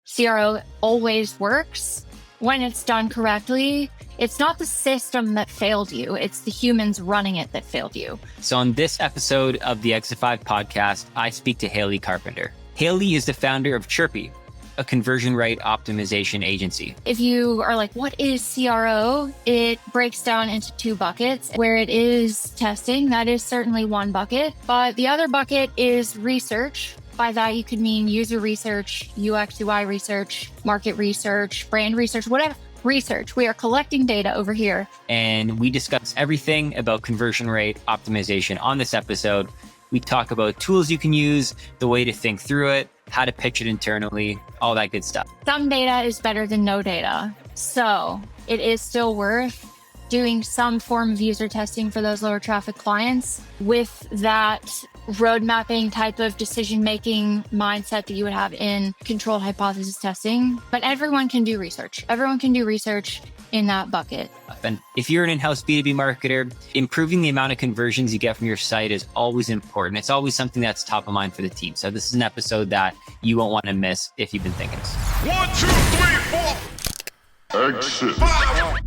CRO always works when it's done correctly. It's not the system that failed you. It's the humans running it that failed you. So on this episode of the Exit 5 podcast, I speak to Haley Carpenter. Haley is the founder of Chirpy, a conversion rate optimization agency. If you are like, what is CRO? It breaks down into two buckets. Where it is testing, that is certainly one bucket. But the other bucket is research. By that, you could mean user research, UX, UI research, market research, brand research, whatever. Research. We are collecting data over here. And we discuss everything about conversion rate optimization on this episode. We talk about tools you can use, the way to think through it, how to pitch it internally, all that good stuff. Some data is better than no data. So it is still worth doing some form of user testing for those lower traffic clients with that road mapping type of decision-making mindset that you would have in controlled hypothesis testing. But everyone can do research. Everyone can do research in that bucket. And if you're an in-house B2B marketer, improving the amount of conversions you get from your site is always important. It's always something that's top of mind for the team. So this is an episode that you won't want to miss if you've been thinking. 1, 2, 3, 4. Exit 5.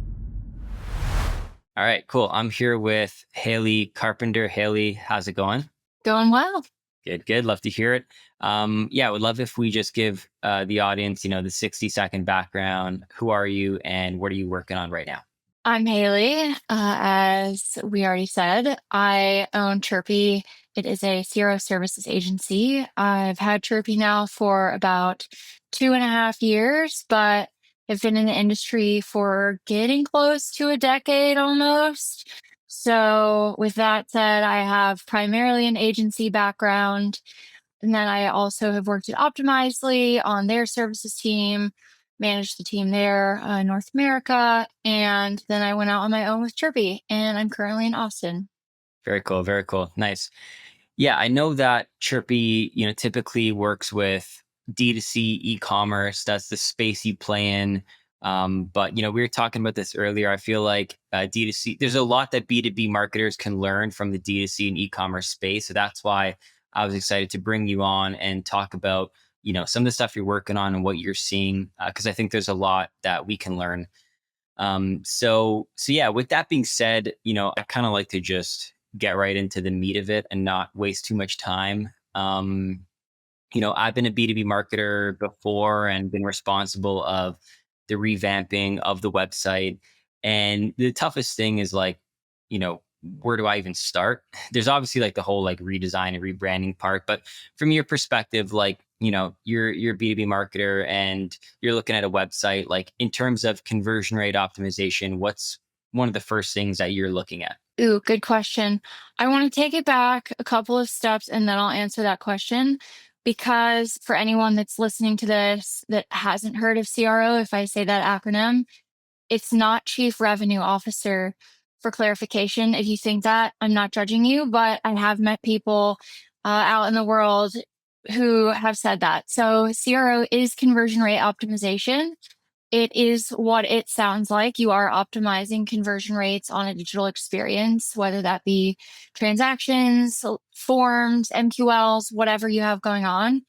All right, cool. I'm here with Haley Carpenter. Haley, how's it going? Going well. Good. Love to hear it. I would love if we just give the audience, the 60-second background. Who are you and what are you working on right now? I'm Haley. As we already said, I own Chirpy. It is a CRO services agency. I've had Chirpy now for about 2.5 years, but I've been in the industry for getting close to a decade almost. So with that said, I have primarily an agency background. And then I also have worked at Optimizely on their services team, managed the team there in North America. And then I went out on my own with Chirpy, and I'm currently in Austin. Very cool. Nice. Yeah, I know that Chirpy, typically works with D2C e-commerce. That's the space you play in. But we were talking about this earlier. I feel like D2C, there's a lot that B2B marketers can learn from the D2C and e-commerce space. So that's why I was excited to bring you on and talk about, some of the stuff you're working on and what you're seeing, because I think there's a lot that we can learn. So yeah, with that being said, I kind of like to just get right into the meat of it and not waste too much time. I've been a B2B marketer before and been responsible of the revamping of the website. And the toughest thing is where do I even start? There's obviously the whole redesign and rebranding part, but from your perspective, you're a B2B marketer and you're looking at a website, in terms of conversion rate optimization, what's one of the first things that you're looking at? Ooh, good question. I want to take it back a couple of steps and then I'll answer that question. Because for anyone that's listening to this that hasn't heard of CRO, if I say that acronym, it's not Chief Revenue Officer. For clarification, if you think that, I'm not judging you, but I have met people out in the world who have said that. So CRO is conversion rate optimization. It is what it sounds like. You are optimizing conversion rates on a digital experience, whether that be transactions, forms, MQLs, whatever you have going on.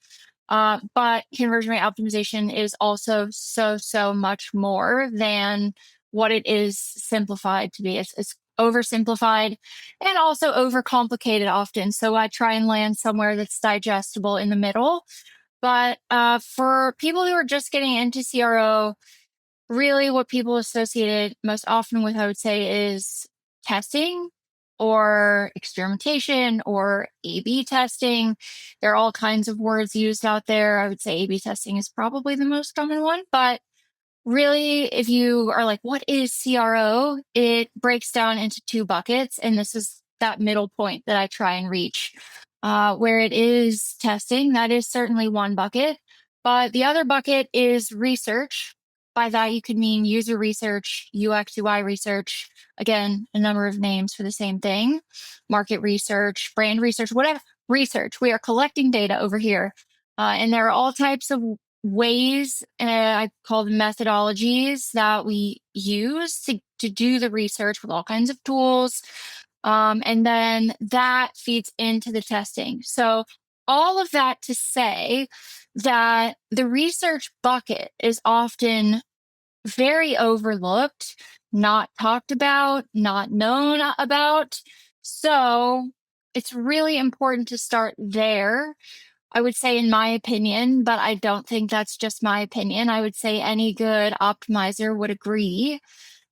But conversion rate optimization is also so much more than what it is simplified to be. It's oversimplified and also overcomplicated often. So I try and land somewhere that's digestible in the middle. But for people who are just getting into CRO, really what people associate it most often with, I would say, is testing or experimentation or A/B testing. There are all kinds of words used out there. I would say A/B testing is probably the most common one. But really, if you are like, what is CRO? It breaks down into two buckets. And this is that middle point that I try and reach. Where it is testing, that is certainly one bucket. But the other bucket is research. By that, you could mean user research, UX, UI research. Again, a number of names for the same thing. Market research, brand research, whatever. Research. We are collecting data over here. And there are all types of ways, I call them methodologies, that we use to do the research with all kinds of tools. And then that feeds into the testing. So all of that to say that the research bucket is often very overlooked, not talked about, not known about. So it's really important to start there. I would say, in my opinion, but I don't think that's just my opinion. I would say any good optimizer would agree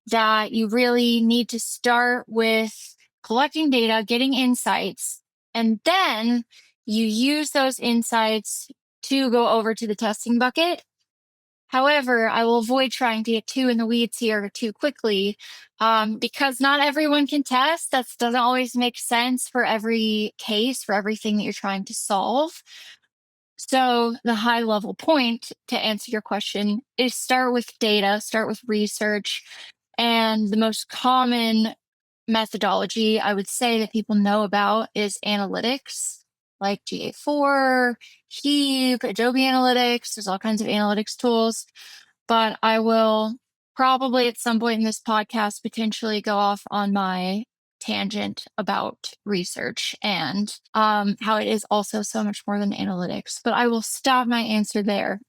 that you really need to start with collecting data, getting insights, and then you use those insights to go over to the testing bucket. However, I will avoid trying to get too in the weeds here too quickly, because not everyone can test. That doesn't always make sense for every case, for everything that you're trying to solve. So the high level point to answer your question is start with data, start with research. And the most common methodology I would say that people know about is analytics, like GA4, Heap, Adobe Analytics. There's all kinds of analytics tools. But I will probably at some point in this podcast potentially go off on my tangent about research and how it is also so much more than analytics. But I will stop my answer there.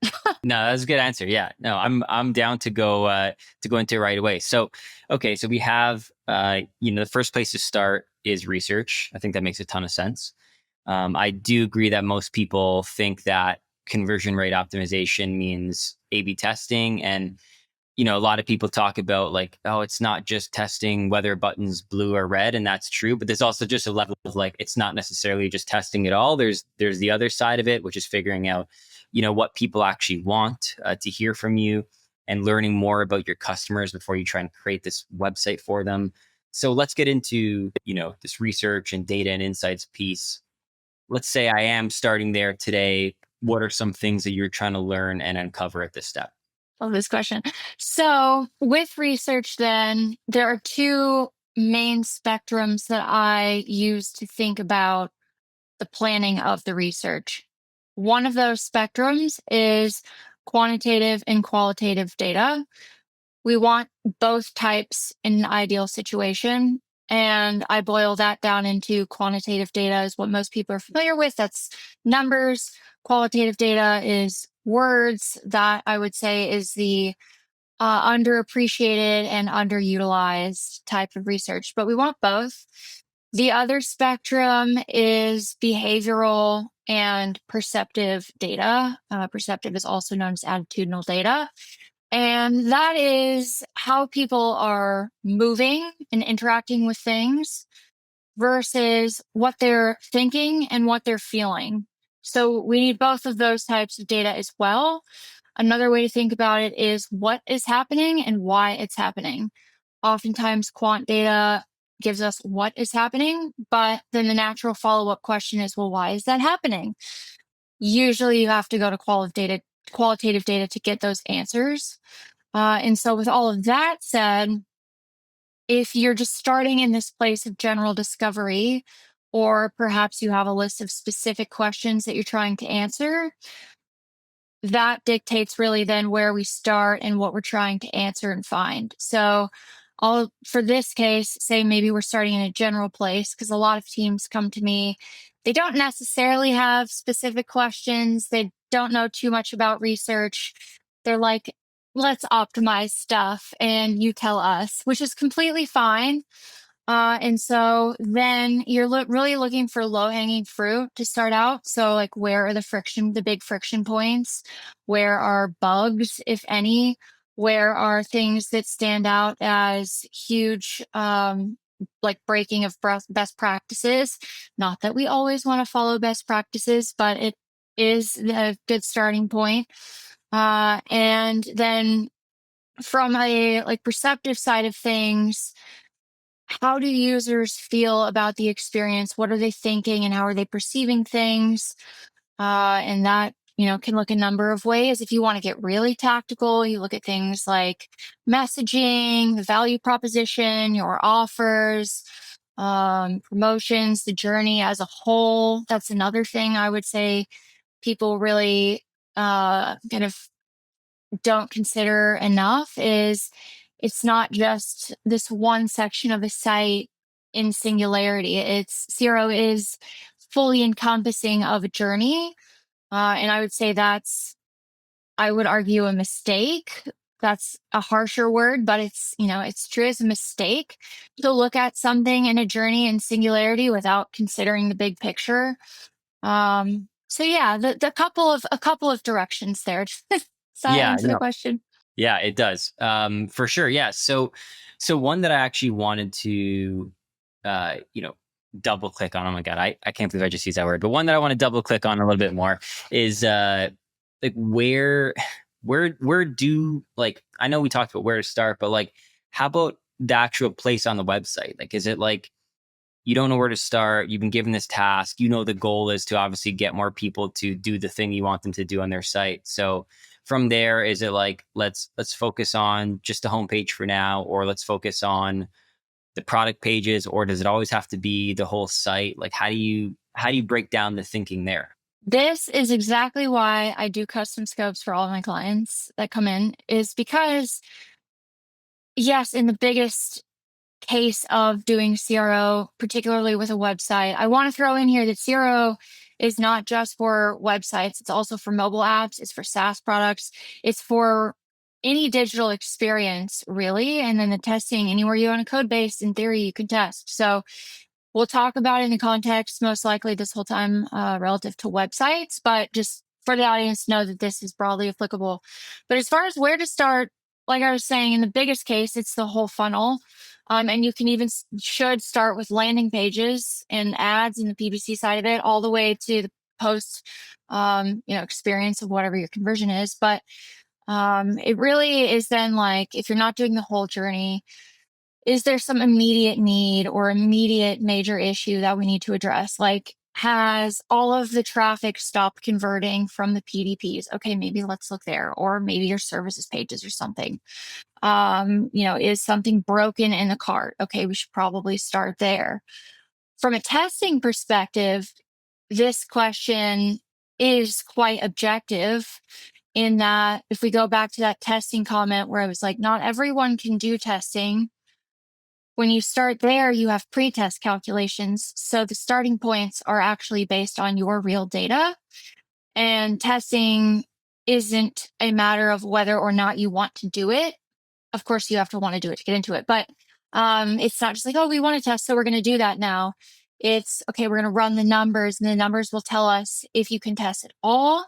No, that's a good answer. Yeah, no, I'm down to go into it right away. So, okay, so we have the first place to start is research. I think that makes a ton of sense. I do agree that most people think that conversion rate optimization means A/B testing, and a lot of people talk about like, oh, it's not just testing whether a button's blue or red, and that's true. But there's also just a level of like, it's not necessarily just testing at all. There's the other side of it, which is figuring out, what people actually want to hear from you, and learning more about your customers before you try and create this website for them. So let's get into this research and data and insights piece. Let's say I am starting there today. What are some things that you're trying to learn and uncover at this step? Love this question. So with research, then there are two main spectrums that I use to think about the planning of the research. One of those spectrums is quantitative and qualitative data. We want both types in an ideal situation. And I boil that down into quantitative data is what most people are familiar with. That's numbers. Qualitative data is words. That I would say is the underappreciated and underutilized type of research, but we want both. The other spectrum is behavioral and perceptive data. Perceptive is also known as attitudinal data. And that is how people are moving and interacting with things versus what they're thinking and what they're feeling. So we need both of those types of data as well. Another way to think about it is what is happening and why it's happening. Oftentimes, quant data gives us what is happening, but then the natural follow-up question is, well, why is that happening? Usually you have to go to qualitative data to get those answers. And so with all of that said, if you're just starting in this place of general discovery, or perhaps you have a list of specific questions that you're trying to answer, that dictates really then where we start and what we're trying to answer and find. So I'll, for this case, say maybe we're starting in a general place, because a lot of teams come to me. They don't necessarily have specific questions. They don't know too much about research. They're like, let's optimize stuff and you tell us, which is completely fine. And so then you're really looking for low-hanging fruit to start out. So like, where are the big friction points? Where are bugs, if any? Where are things that stand out as huge, like breaking of best practices? Not that we always want to follow best practices, but it is a good starting point. And then from a like perceptive side of things, how do users feel about the experience? What are they thinking and how are they perceiving things? And that, can look a number of ways. If you want to get really tactical, you look at things like messaging, the value proposition, your offers, promotions, the journey as a whole. That's another thing I would say people really kind of don't consider enough is it's not just this one section of a site in singularity. It's CRO is fully encompassing of a journey. And I would say I would argue a mistake. That's a harsher word, but it's true as a mistake to look at something in a journey in singularity without considering the big picture. So yeah, a couple of directions there. Does that answer the question? Yeah, it does. For sure. Yeah. So one that I actually wanted to, double click on. Oh my God. I can't believe I just used that word, but one that I want to double click on a little bit more is, like where do, like, I know we talked about where to start, but like, how about the actual place on the website? Like, is it like, you don't know where to start, you've been given this task, the goal is to obviously get more people to do the thing you want them to do on their site. So from there, is it like, let's focus on just the homepage for now, or let's focus on the product pages, or does it always have to be the whole site? Like, how do you break down the thinking there? This is exactly why I do custom scopes for all of my clients that come in, is because yes, in the biggest case of doing CRO, particularly with a website, I want to throw in here that CRO is not just for websites. It's also for mobile apps. It's for SaaS products. It's for any digital experience, really. And then the testing, anywhere you own a code base, in theory, you can test. So we'll talk about it in the context, most likely this whole time, relative to websites, but just for the audience to know that this is broadly applicable. But as far as where to start, like I was saying, in the biggest case, it's the whole funnel. And you can even should start with landing pages and ads in the PPC side of it, all the way to the post, experience of whatever your conversion is. But it really is then like, if you're not doing the whole journey, is there some immediate need or immediate major issue that we need to address? Like, has all of the traffic stopped converting from the PDPs? Okay, maybe let's look there. Or maybe your services pages or something. Is something broken in the cart? Okay, we should probably start there. From a testing perspective, this question is quite objective, in that if we go back to that testing comment where I was like, not everyone can do testing. When you start there, you have pre-test calculations. So the starting points are actually based on your real data. And testing isn't a matter of whether or not you want to do it. Of course, you have to want to do it to get into it. But it's not just like, oh, we want to test, so we're going to do that now. It's, okay, we're going to run the numbers, and the numbers will tell us if you can test at all.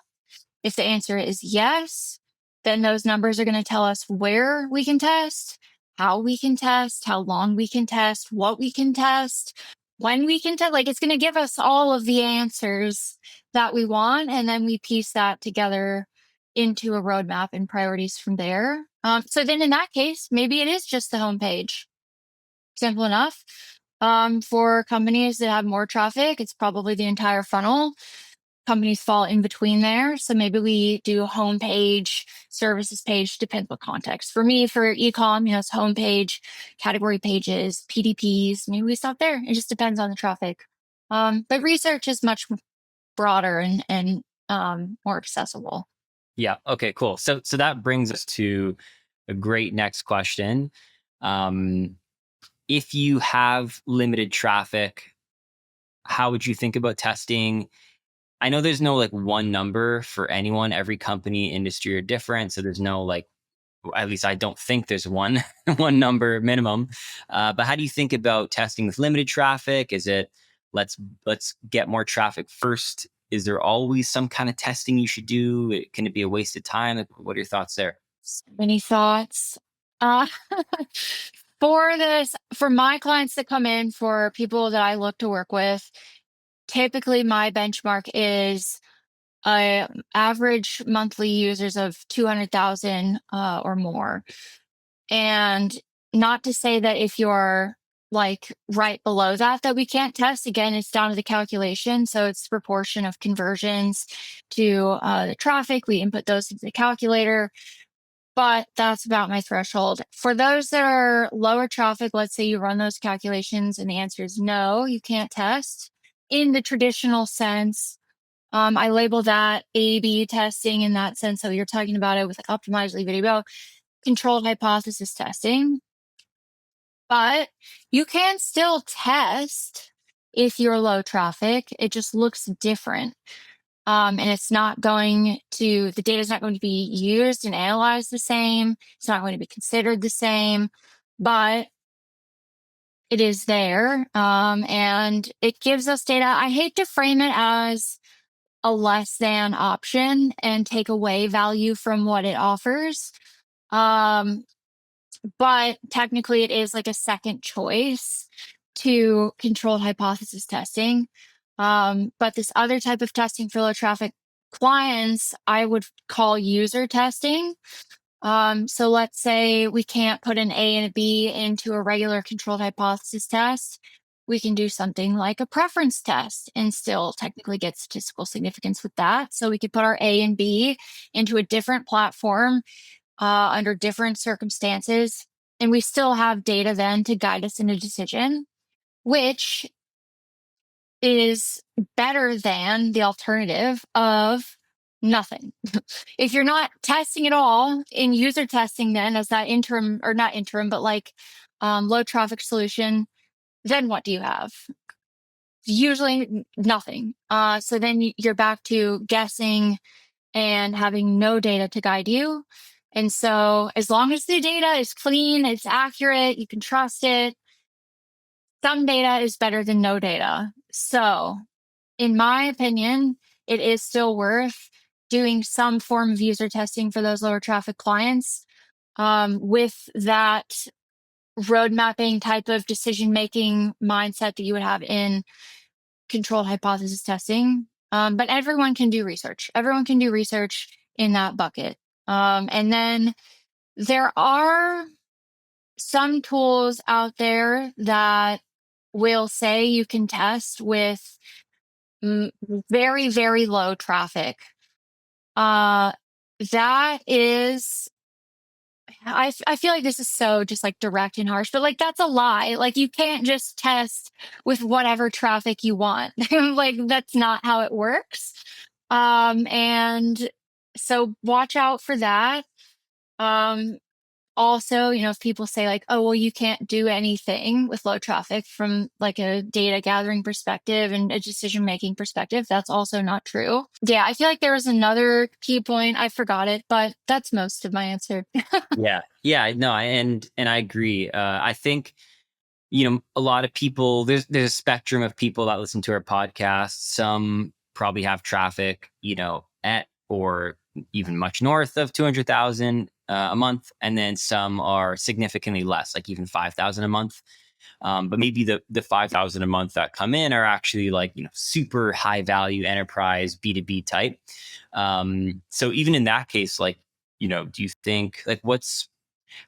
If the answer is yes, then those numbers are going to tell us where we can test, how we can test, how long we can test, what we can test, when we can test. Like, it's going to give us all of the answers that we want. And then we piece that together into a roadmap and priorities from there. So then in that case, maybe it is just the homepage. Simple enough. For companies that have more traffic, it's probably the entire funnel. Companies fall in between there. So maybe we do homepage, services page, depends what context. For me, for ecom, it's homepage, category pages, PDPs. Maybe we stop there. It just depends on the traffic. But research is much broader and more accessible. Yeah. Okay, cool. So that brings us to a great next question. If you have limited traffic, how would you think about testing? I know there's no like one number for anyone. Every company, industry are different. So there's no like, at least I don't think there's one number minimum. But how do you think about testing with limited traffic? Is it let's get more traffic first? Is there always some kind of testing you should do? Can it be a waste of time? What are your thoughts there? So many thoughts. For my clients that come in, for people that I look to work with, typically my benchmark is average monthly users of 200,000 or more. And not to say that if you're like right below that we can't test. Again, it's down to the calculation. So it's the proportion of conversions to the traffic. We input those into the calculator. But that's about my threshold. For those that are lower traffic, let's say you run those calculations and the answer is no, you can't test in the traditional sense. I label that A/B testing in that sense. So you're talking about it with like optimized lead video, controlled hypothesis testing. But you can still test if you're low traffic. It just looks different. And it's not going to, the data is not going to be used and analyzed the same. It's not going to be considered the same, but it is there. And it gives us data. I hate to frame it as a less than option and take away value from what it offers. But technically it is like a second choice to controlled hypothesis testing. But this other type of testing for low traffic clients, I would call user testing. So let's say we can't put an A and a B into a regular controlled hypothesis test. We can do something like a preference test and still technically get statistical significance with that. So we could put our A and B into a different platform under different circumstances, and we still have data then to guide us in a decision, which is better than the alternative of nothing. If you're not testing at all in user testing, then as that interim, or not interim, but like low traffic solution, then what do you have? Usually nothing. So then you're back to guessing and having no data to guide you. And so as long as the data is clean, it's accurate, you can trust it, some data is better than no data. So in my opinion, it is still worth doing some form of user testing for those lower traffic clients with that road mapping type of decision-making mindset that you would have in controlled hypothesis testing. But everyone can do research. Everyone can do research in that bucket. And then there are some tools out there that will say you can test with very, very low traffic. That is, I feel like this is so just like direct and harsh, but like that's a lie. Like you can't just test with whatever traffic you want. Like that's not how it works. And so watch out for that. Also, if people say like, oh, well, you can't do anything with low traffic from like a data gathering perspective and a decision-making perspective, that's also not true. Yeah, I feel like there was another key point. I forgot it, but that's most of my answer. Yeah, no, and I agree. I think, a lot of people, there's a spectrum of people that listen to our podcast. Some probably have traffic, at or even much north of 200,000 a month. And then some are significantly less, like even 5,000 a month. But maybe the 5,000 a month that come in are actually like, super high value enterprise B2B type. So even in that case, like, do you think like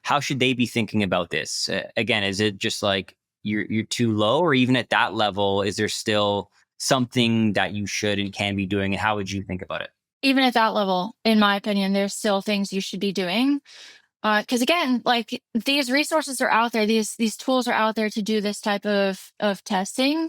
how should they be thinking about this? Again, is it just like you're too low, or even at that level, is there still something that you should and can be doing? And how would you think about it? Even at that level, in my opinion, there's still things you should be doing. Because again, like these resources are out there, these tools are out there to do this type of testing.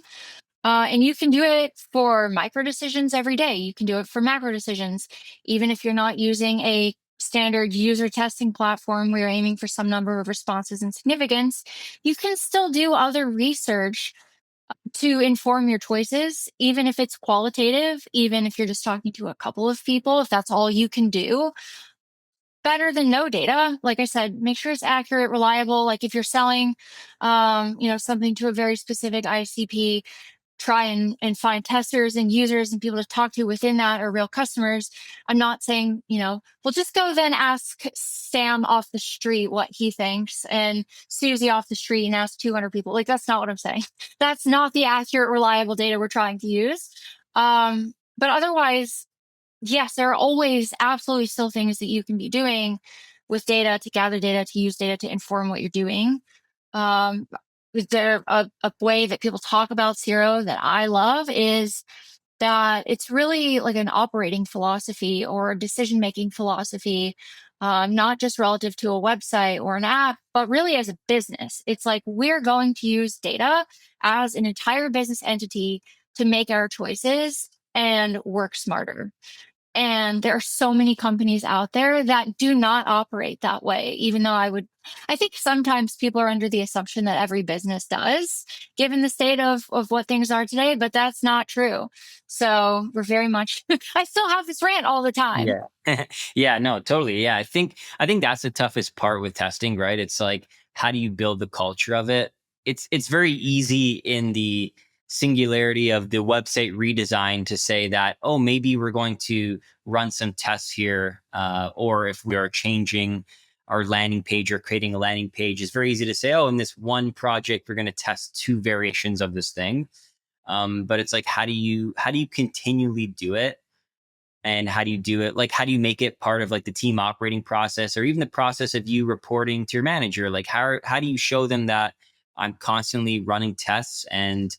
And you can do it for micro decisions every day. You can do it for macro decisions. Even if you're not using a standard user testing platform where you're aiming for some number of responses and significance, you can still do other research to inform your choices, even if it's qualitative, even if you're just talking to a couple of people, if that's all you can do. Better than no data. Like I said, make sure it's accurate, reliable. Like if you're selling, something to a very specific ICP, try and find testers and users and people to talk to within that or real customers. I'm not saying, well, just go then ask Sam off the street what he thinks and Susie off the street and ask 200 people. Like, that's not what I'm saying. That's not the accurate, reliable data we're trying to use. But otherwise, yes, there are always absolutely still things that you can be doing with data to gather data, to use data to inform what you're doing. Is there a way that people talk about CRO that I love is that it's really like an operating philosophy or a decision-making philosophy, not just relative to a website or an app, but really as a business. It's like we're going to use data as an entire business entity to make our choices and work smarter. And there are so many companies out there that do not operate that way, even though I think sometimes people are under the assumption that every business does, given the state of what things are today, but that's not true. So we're very much, I still have this rant all the time. Yeah. Yeah, no, totally. Yeah. I think that's the toughest part with testing, right? It's like, how do you build the culture of it? It's very easy in the singularity of the website redesign to say that, oh, maybe we're going to run some tests here, or if we are changing our landing page or creating a landing page, it's very easy to say, oh, in this one project, we're going to test 2 variations of this thing. But it's like, how do you continually do it? And how do you do it? Like, how do you make it part of like the team operating process, or even the process of you reporting to your manager? Like, how do you show them that I'm constantly running tests, and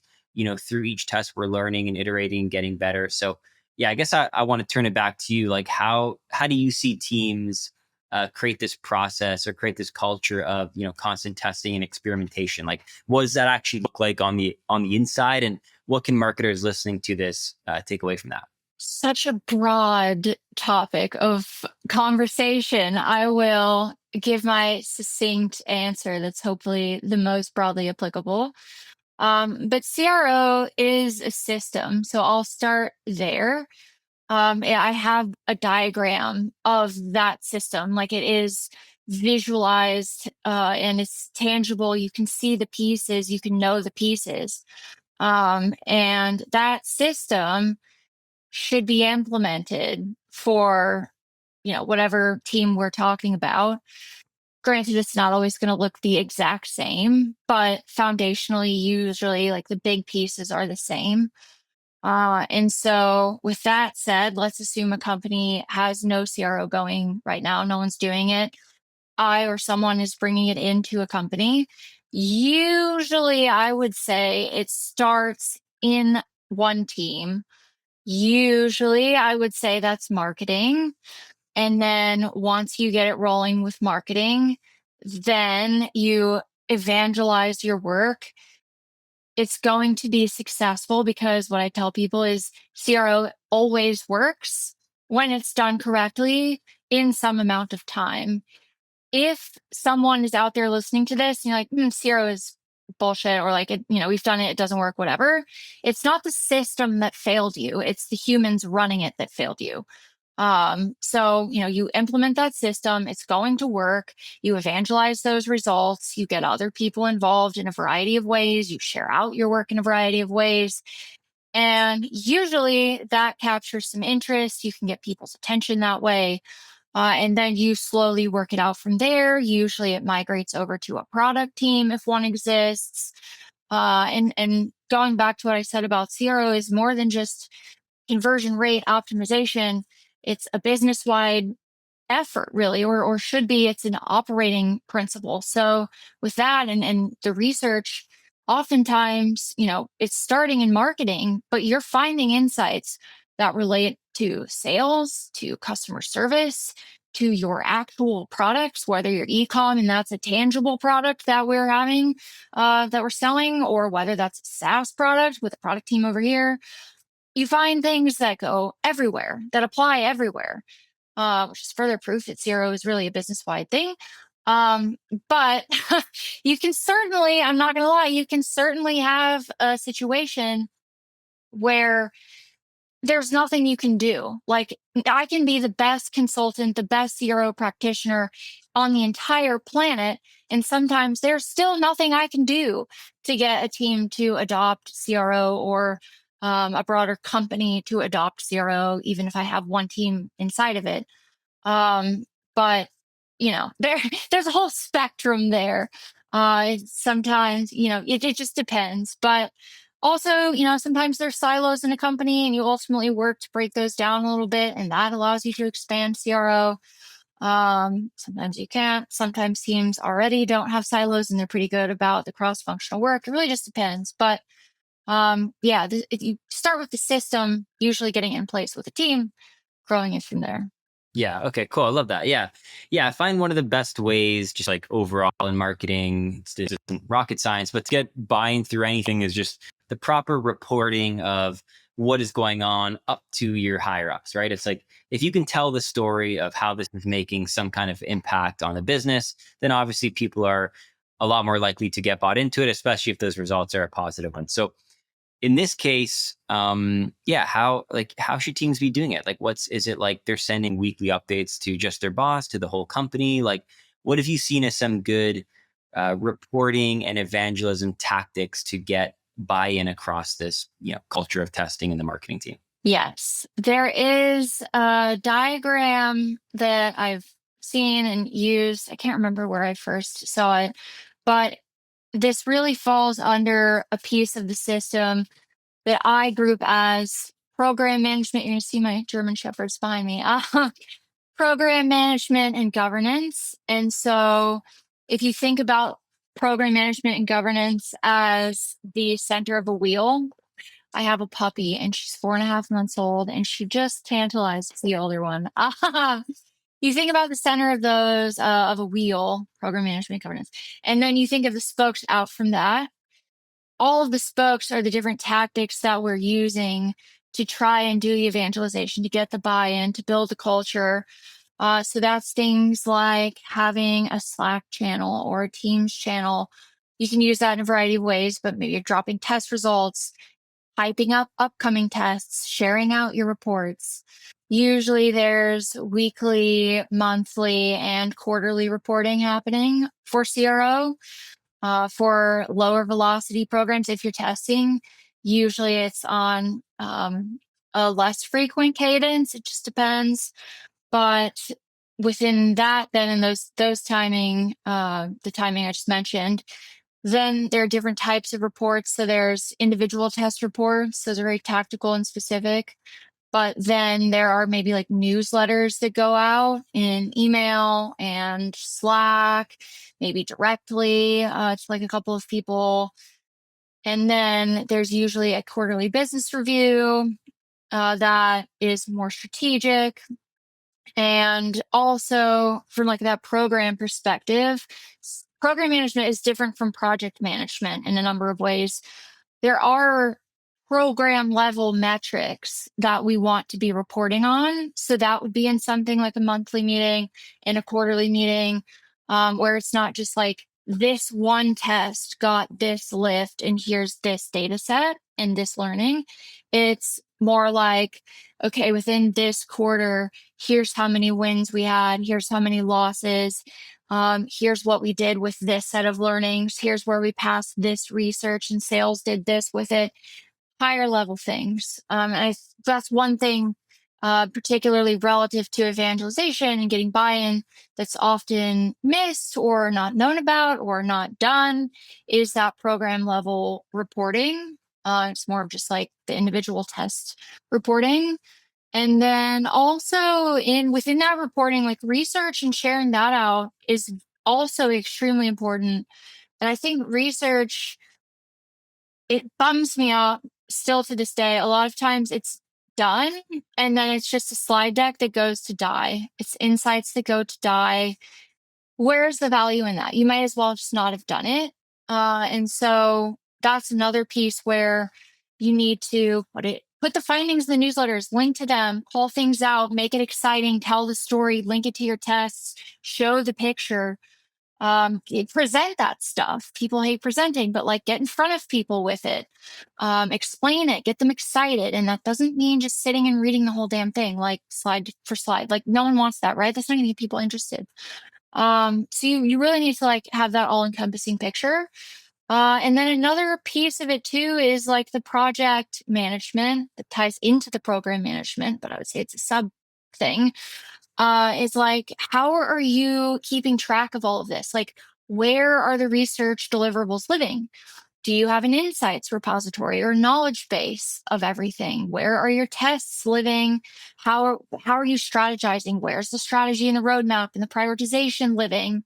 through each test we're learning and iterating and getting better? So yeah, I guess I want to turn it back to you. Like, how do you see teams create this process or create this culture of constant testing and experimentation? Like, what does that actually look like on the inside, and what can marketers listening to this take away from that? Such a broad topic of conversation. I will give my succinct answer that's hopefully the most broadly applicable. But CRO is a system, so I'll start there. I have a diagram of that system, like it is visualized and it's tangible. You can see the pieces, you can know the pieces. And that system should be implemented for whatever team we're talking about. Granted, it's not always going to look the exact same, but foundationally, usually like the big pieces are the same. And so with that said, let's assume a company has no CRO going right now. No one's doing it. I or someone is bringing it into a company. Usually I would say it starts in one team. Usually, I would say that's marketing. And then once you get it rolling with marketing, then you evangelize your work. It's going to be successful because what I tell people is CRO always works when it's done correctly in some amount of time. If someone is out there listening to this and you're like, CRO is bullshit, or like, we've done it, it doesn't work, whatever. It's not the system that failed you. It's the humans running it that failed you. So, you implement that system, it's going to work. You evangelize those results. You get other people involved in a variety of ways. You share out your work in a variety of ways. And usually that captures some interest. You can get people's attention that way. And then you slowly work it out from there. Usually it migrates over to a product team if one exists. And going back to what I said about CRO is more than just conversion rate optimization. It's a business-wide effort, really, or should be. It's an operating principle. So with that and the research, oftentimes, it's starting in marketing, but you're finding insights that relate to sales, to customer service, to your actual products, whether you're e-com and that's a tangible product that we're having, that we're selling, or whether that's a SaaS product with a product team over here. You find things that go everywhere, that apply everywhere, which is further proof that CRO is really a business-wide thing. But you can certainly, I'm not going to lie, you can certainly have a situation where there's nothing you can do. Like, I can be the best consultant, the best CRO practitioner on the entire planet, and sometimes there's still nothing I can do to get a team to adopt CRO, or a broader company to adopt CRO, even if I have one team inside of it. But there's a whole spectrum there. Sometimes, it just depends. But also, sometimes there's silos in a company and you ultimately work to break those down a little bit, and that allows you to expand CRO. Sometimes you can't. Sometimes teams already don't have silos and they're pretty good about the cross-functional work. It really just depends. But if you start with the system, usually getting it in place with a team, growing it from there. Yeah. Okay, cool. I love that. Yeah. Yeah. I find one of the best ways, just like overall in marketing, it's rocket science, but to get buying through anything is just the proper reporting of what is going on up to your higher ups, right? It's like, if you can tell the story of how this is making some kind of impact on the business, then obviously people are a lot more likely to get bought into it, especially if those results are a positive one. So in this case, how should teams be doing it? Like, is it like they're sending weekly updates to just their boss, to the whole company? Like, what have you seen as some good reporting and evangelism tactics to get buy-in across this, culture of testing in the marketing team? Yes, there is a diagram that I've seen and used. I can't remember where I first saw it, but this really falls under a piece of the system that I group as program management. You're going to see my German shepherds behind me. Program management and governance. And so if you think about program management and governance as the center of a wheel, I have a puppy and she's 4.5 months old and she just tantalizes the older one. You think about the center of those of a wheel, program management governance, and then you think of the spokes out from that. All of the spokes are the different tactics that we're using to try and do the evangelization, to get the buy-in, to build the culture. So that's things like having a Slack channel or a Teams channel. You can use that in a variety of ways, but maybe you're dropping test results, hyping up upcoming tests, sharing out your reports. Usually there's weekly, monthly, and quarterly reporting happening for CRO. For lower velocity programs, if you're testing, usually it's on a less frequent cadence. It just depends. But within that, then in those timing, the timing I just mentioned, then there are different types of reports. So there's individual test reports. Those are very tactical and specific. But then there are maybe like newsletters that go out in email and Slack, maybe directly to like a couple of people. And then there's usually a quarterly business review that is more strategic. And also from like that program perspective, program management is different from project management in a number of ways. There are program level metrics that we want to be reporting on. So that would be in something like a monthly meeting, in a quarterly meeting, where it's not just like this one test got this lift and here's this data set and this learning. It's more like, okay, within this quarter, here's how many wins we had, here's how many losses. Here's what we did with this set of learnings. Here's where we passed this research and sales did this with it. Higher level things. That's one thing, particularly relative to evangelization and getting buy-in, that's often missed or not known about or not done, is that program level reporting. It's more of just like the individual test reporting. And then also within that reporting, like research and sharing that out is also extremely important. And I think research, it bums me out still to this day. A lot of times it's done and then it's just a slide deck that goes to die. It's insights that go to die. Where's the value in that? You might as well just not have done it. And so that's another piece where you need to put the findings in the newsletters, link to them, call things out, make it exciting, tell the story, link it to your tests, show the picture, present that stuff. People hate presenting, but like get in front of people with it, explain it, get them excited. And that doesn't mean just sitting and reading the whole damn thing, like slide for slide. Like no one wants that, right? That's not gonna get people interested. So you really need to like have that all encompassing picture. And then another piece of it too is like the project management that ties into the program management, but I would say it's a sub thing. Is like, how are you keeping track of all of this? Like, where are the research deliverables living? Do you have an insights repository or knowledge base of everything? Where are your tests living? How are you strategizing? Where's the strategy and the roadmap and the prioritization living?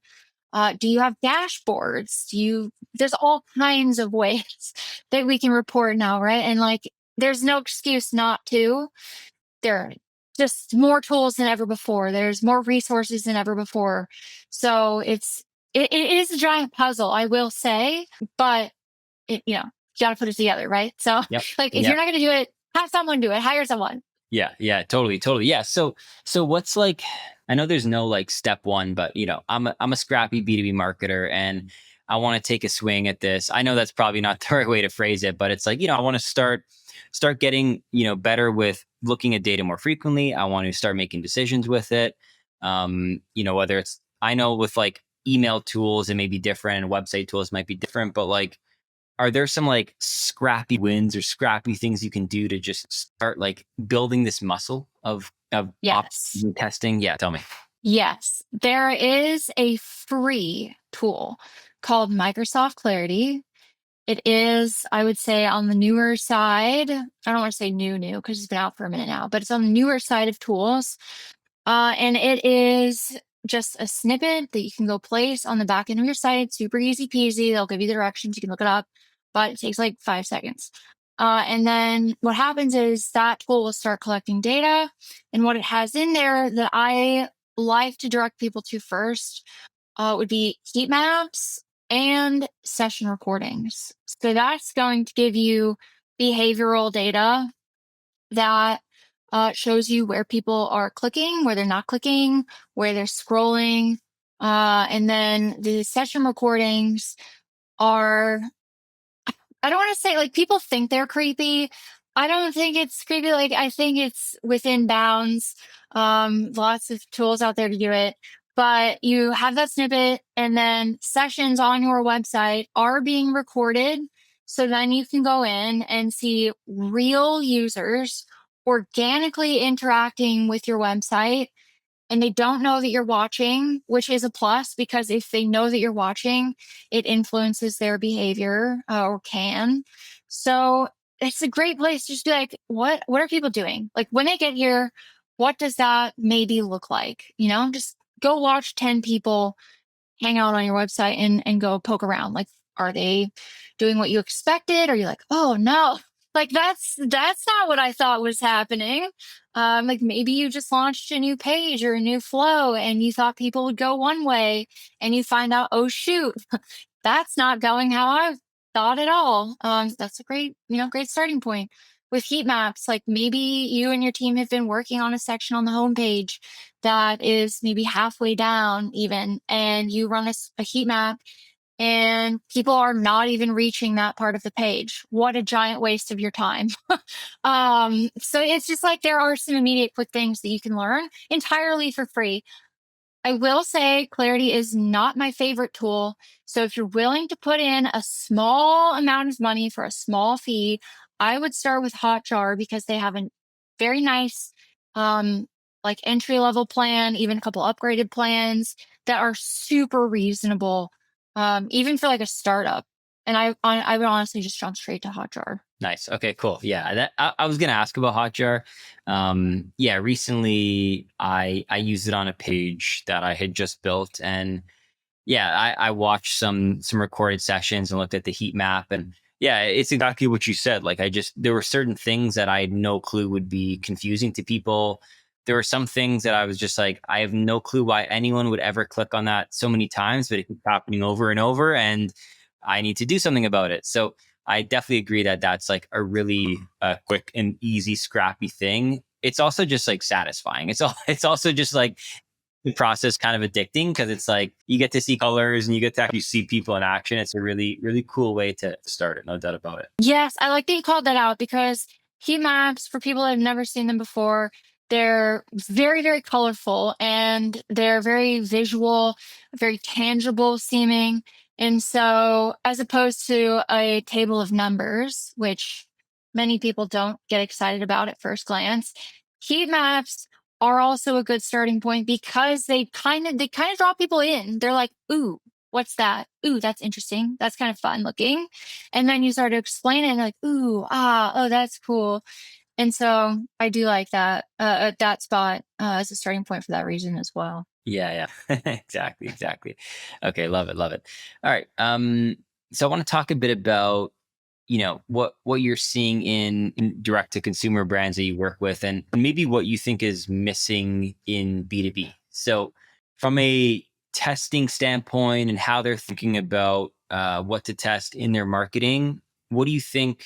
Do you have dashboards? There's all kinds of ways that we can report now, right? And like, there's no excuse not to. There are just more tools than ever before. There's more resources than ever before. So it is a giant puzzle, I will say, but you got to put it together, right? So Yep. like, if Yep. you're not going to do it Have someone do it. Hire someone. Yeah, totally. Yeah. So what's like, I know there's no like step one, but I'm a scrappy B2B marketer and I want to take a swing at this. I know that's probably not the right way to phrase it, but it's like, I want to start getting, better with looking at data more frequently. I want to start making decisions with it. Whether it's, I know with like email tools, it may be different and website tools might be different, but like, are there some like scrappy wins or scrappy things you can do to just start like building this muscle of Yes. testing? Yeah, tell me. Yes. There is a free tool called Microsoft Clarity. It is, I would say, on the newer side. I don't want to say new because it's been out for a minute now, but it's on the newer side of tools. And it is just a snippet that you can go place on the back end of your site. Super easy peasy. They'll give you the directions. You can look it up, but it takes like 5 seconds. And then what happens is that tool will start collecting data. And what it has in there that I like to direct people to first would be heat maps and session recordings. So that's going to give you behavioral data that shows you where people are clicking, where they're not clicking, where they're scrolling. And then the session recordings are, I don't want to say like people think they're creepy. I don't think it's creepy. Like I think it's within bounds. Lots of tools out there to do it. But you have that snippet and then sessions on your website are being recorded. So then you can go in and see real users organically interacting with your website and they don't know that you're watching, which is a plus because if they know that you're watching, it influences their behavior or can. So it's a great place to just be like, what are people doing? Like when they get here, what does that maybe look like? Just go watch 10 people hang out on your website and go poke around. Like, are they doing what you expected? Are you like, oh no, like that's not what I thought was happening. Like maybe you just launched a new page or a new flow and you thought people would go one way and you find out, oh shoot, that's not going how I thought at all. That's a great starting point. With heat maps, like maybe you and your team have been working on a section on the homepage that is maybe halfway down even, and you run a heat map and people are not even reaching that part of the page. What a giant waste of your time. So it's just like there are some immediate quick things that you can learn entirely for free. I will say Clarity is not my favorite tool. So if you're willing to put in a small amount of money for a small fee, I would start with Hotjar because they have a very nice like entry level plan, even a couple upgraded plans that are super reasonable, even for like a startup. And I would honestly just jump straight to Hotjar. Nice. Okay, cool. Yeah, I was gonna ask about Hotjar. Yeah, recently I used it on a page that I had just built, and yeah, I watched some recorded sessions and looked at the heat map, and yeah, it's exactly what you said. Like there were certain things that I had no clue would be confusing to people. There were some things that I was just like, I have no clue why anyone would ever click on that so many times, but it keeps happening over and over, and I need to do something about it. So I definitely agree that that's like a really quick and easy, scrappy thing. It's also just like satisfying. It's also just like the process kind of addicting because it's like you get to see colors and you get to actually see people in action. It's a really, really cool way to start it. No doubt about it. Yes, I like that you called that out because heat maps, for people that have never seen them before, they're very, very colorful and they're very visual, very tangible seeming. And so, as opposed to a table of numbers, which many people don't get excited about at first glance, heat maps are also a good starting point because they kind of draw people in. They're like, ooh, what's that? Ooh, that's interesting. That's kind of fun looking. And then you start to explain it and like, ooh, oh, that's cool. And so I do like that at that spot as a starting point for that reason as well. Yeah. Exactly. Okay, love it. All right. So I want to talk a bit about what you're seeing in direct to consumer brands that you work with, and maybe what you think is missing in B2B. So from a testing standpoint and how they're thinking about what to test in their marketing, what do you think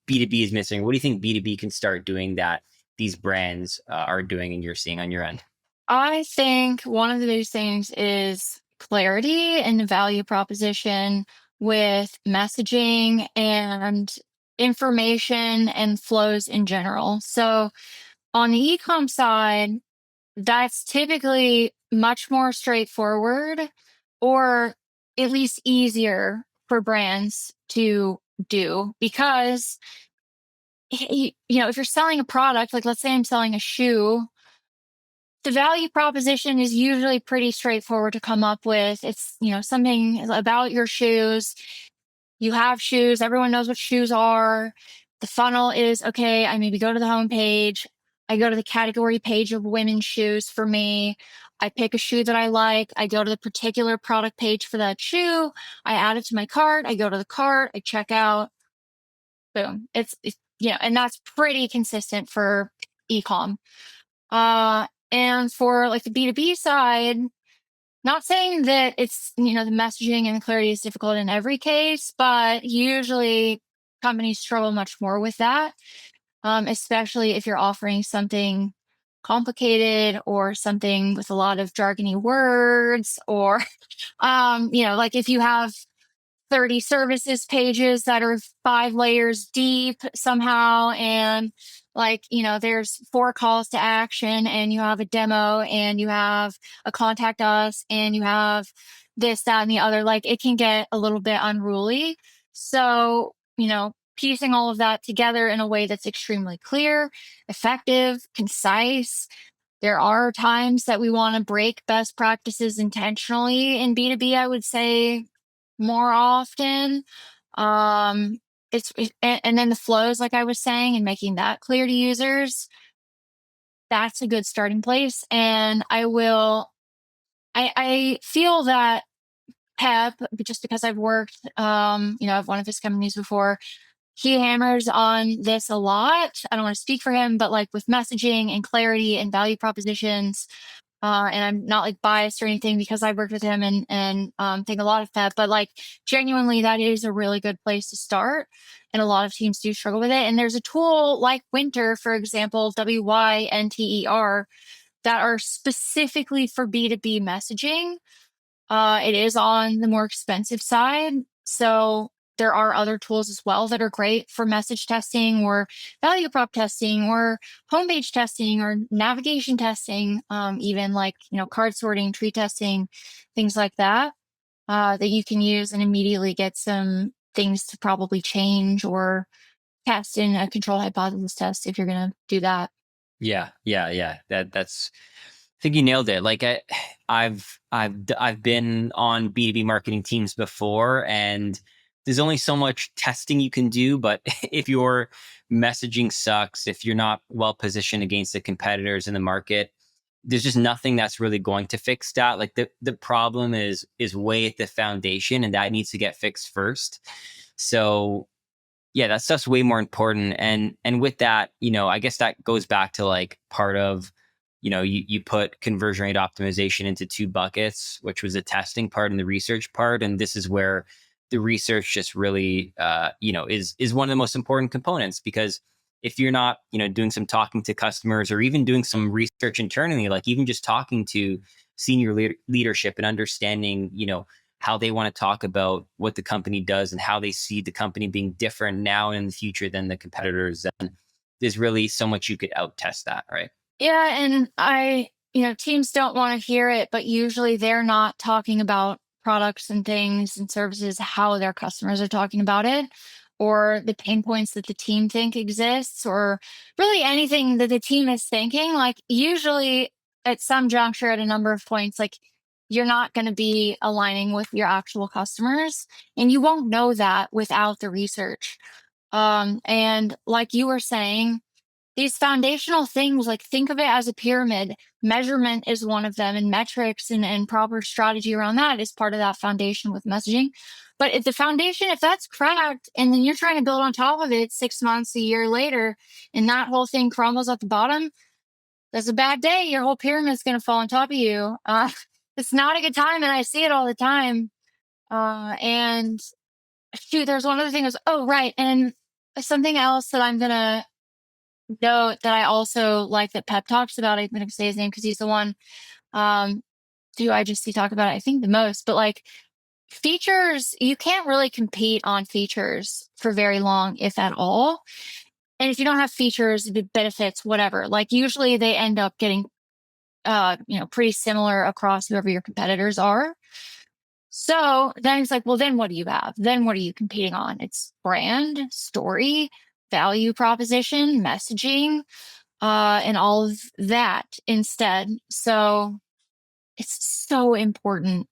B2B is missing? What do you think B2B can start doing that these brands are doing and you're seeing on your end? I think one of the biggest things is clarity and value proposition with messaging and information and flows in general. So on the e-com side, that's typically much more straightforward, or at least easier for brands to do, because if you're selling a product, like let's say I'm selling a shoe, the value proposition is usually pretty straightforward to come up with. It's, something about your shoes. You have shoes, everyone knows what shoes are. The funnel is, okay, I maybe go to the homepage, I go to the category page of women's shoes for me. I pick a shoe that I like. I go to the particular product page for that shoe. I add it to my cart. I go to the cart. I check out. Boom. And that's pretty consistent for ecom. And for like the B2B side, not saying that it's, the messaging and the clarity is difficult in every case, but usually companies struggle much more with that, especially if you're offering something complicated or something with a lot of jargony words, or, like if you have 30 services pages that are 5 layers deep somehow, and there's 4 calls to action, and you have a demo, and you have a contact us, and you have this, that, and the other, like it can get a little bit unruly. So piecing all of that together in a way that's extremely clear, effective, concise. There are times that we want to break best practices intentionally in B2B, I would say more often. And then the flows, like I was saying, and making that clear to users, that's a good starting place. And I feel that Pep, just because I've worked, at one of his companies before, he hammers on this a lot. I don't want to speak for him, but like with messaging and clarity and value propositions, and I'm not like biased or anything because I worked with him and think a lot of Pep, but like genuinely that is a really good place to start. And a lot of teams do struggle with it. And there's a tool like Winter, for example, Winter, that are specifically for B2B messaging. It is on the more expensive side. So there are other tools as well that are great for message testing or value prop testing or homepage testing or navigation testing, even like, card sorting, tree testing, things like that, that you can use and immediately get some things to probably change or test in a control hypothesis test if you're going to do that. Yeah. That's. I think you nailed it. Like I've been on B2B marketing teams before, and there's only so much testing you can do. But if your messaging sucks, if you're not well positioned against the competitors in the market, there's just nothing that's really going to fix that. Like the problem is way at the foundation, and that needs to get fixed first. So yeah, that stuff's way more important. And with that, I guess that goes back to like part of, you put conversion rate optimization into 2 buckets, which was the testing part and the research part. And this is where the research just really, is one of the most important components, because if you're not, doing some talking to customers or even doing some research internally, like even just talking to senior leadership and understanding, how they want to talk about what the company does and how they see the company being different now and in the future than the competitors, then there's really so much you could out test that, right? Yeah, and teams don't want to hear it, but usually they're not talking about products and things and services how their customers are talking about it, or the pain points that the team think exists, or really anything that the team is thinking. Like usually at some juncture at a number of points, like you're not going to be aligning with your actual customers, and you won't know that without the research. And like you were saying, these foundational things, like think of it as a pyramid. Measurement is one of them, and metrics and proper strategy around that is part of that foundation with messaging. But if the foundation, if that's cracked, and then you're trying to build on top of it 6 months, a year later, and that whole thing crumbles at the bottom, that's a bad day. Your whole pyramid is going to fall on top of you. It's not a good time, and I see it all the time. And shoot, there's one other thing. Oh, right. And something else that I'm gonna note that I also like that Pep talks about. I'm gonna say his name because he's the one um who I just see talk about it, I think the most. But like features, you can't really compete on features for very long, if at all. And if you don't have features, benefits, whatever, like usually they end up getting pretty similar across whoever your competitors are. So then it's like, well, then what do you have? Then what are you competing on? It's brand, story, value proposition, messaging, and all of that instead. So it's so important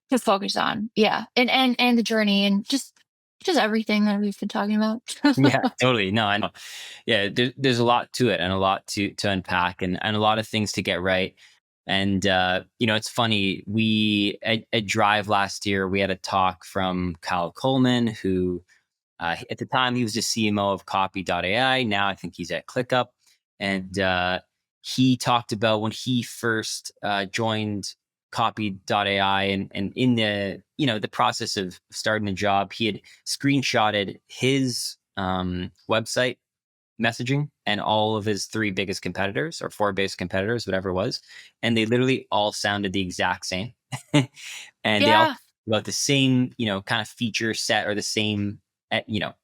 to focus on. Yeah. And the journey and just everything that we've been talking about. Yeah, totally. No, I know. Yeah, there's a lot to it and a lot to unpack and a lot of things to get right. And it's funny. We at Drive last year, we had a talk from Kyle Coleman, who at the time he was the CMO of Copy.ai. Now I think he's at ClickUp, and he talked about when he first joined Copy.ai, and in the process of starting the job, he had screenshotted his website messaging and all of his three biggest competitors or four biggest competitors, whatever it was, and they literally all sounded the exact same, and they all Yeah. about the same kind of feature set or the same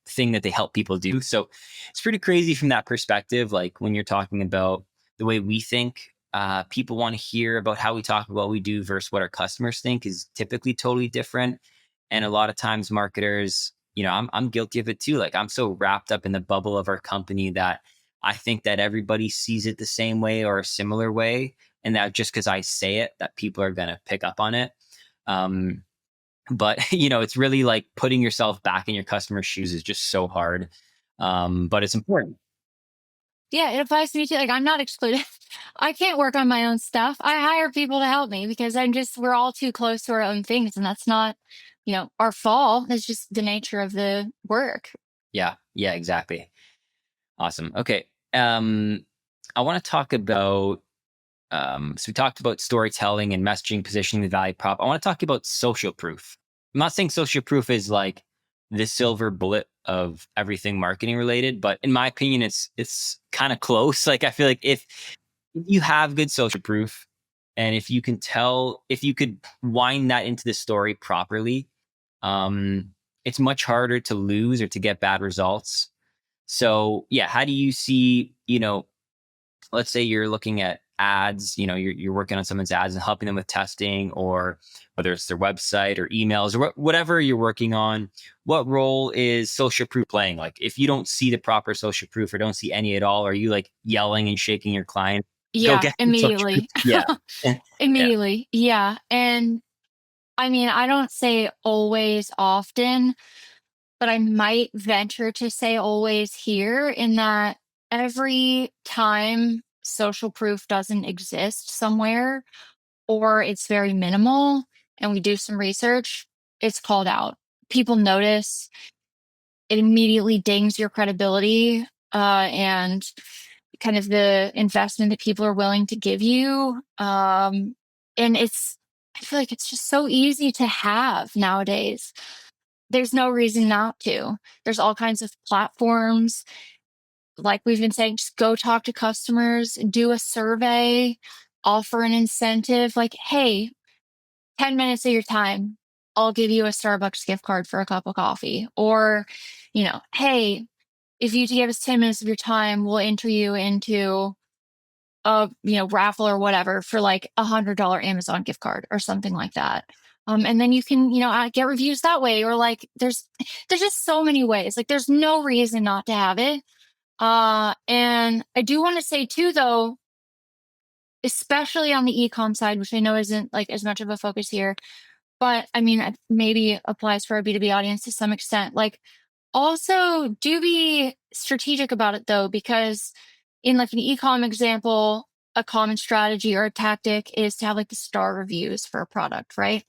thing that they help people do. So it's pretty crazy from that perspective. Like when you're talking about the way we think, people want to hear about how we talk about what we do versus what our customers think is typically totally different. And a lot of times marketers, I'm guilty of it too. Like I'm so wrapped up in the bubble of our company that I think that everybody sees it the same way or a similar way. And that just because I say it, that people are going to pick up on it. But it's really like putting yourself back in your customer's shoes is just so hard. But it's important. Yeah, it applies to me too. Like I'm not excluded. I can't work on my own stuff. I hire people to help me because we're all too close to our own things. And that's not, our fault. It's just the nature of the work. Yeah, exactly. Awesome. Okay. I want to talk about, so we talked about storytelling and messaging, positioning, the value prop. I want to talk about social proof. I'm not saying social proof is like the silver bullet of everything marketing related, but in my opinion, it's kind of close. Like I feel like if you have good social proof, and if you could wind that into the story properly, it's much harder to lose or to get bad results. So yeah, how do you see, let's say you're looking at ads, you're working on someone's ads and helping them with testing, or whether it's their website or emails or whatever you're working on, what role is social proof playing? Like if you don't see the proper social proof or don't see any at all, are you like yelling and shaking your client, go Yeah, get some social proof? immediately. Yeah. Yeah. Immediately. Yeah. And I mean, I don't say always often, but I might venture to say always here in that every time social proof doesn't exist somewhere or it's very minimal and we do some research, it's called out. People notice, it immediately dings your credibility and kind of the investment that people are willing to give you. And I feel like it's just so easy to have nowadays. There's no reason not to. There's all kinds of platforms. Like we've been saying, just go talk to customers, do a survey, offer an incentive. Like, hey, 10 minutes of your time, I'll give you a Starbucks gift card for a cup of coffee. Or, hey, if you give us 10 minutes of your time, we'll enter you into a, raffle or whatever for like $100 Amazon gift card or something like that. And then you can, get reviews that way, or like there's just so many ways. Like there's no reason not to have it. And I do want to say too, though, especially on the e-com side, which I know isn't like as much of a focus here, but I mean, it maybe applies for our B2B audience to some extent. Like also do be strategic about it though, because in like an e-com example, a common strategy or a tactic is to have like the star reviews for a product, right?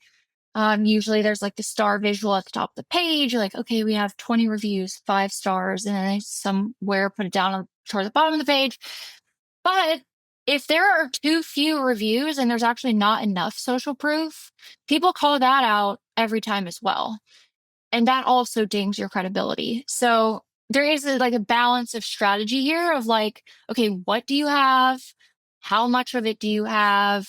Usually there's like the star visual at the top of the page. You're like, okay, we have 20 reviews, 5 stars, and then I somewhere put it down toward the bottom of the page. But if there are too few reviews and there's actually not enough social proof, people call that out every time as well. And that also dings your credibility. So there is like a balance of strategy here of like, okay, what do you have? How much of it do you have?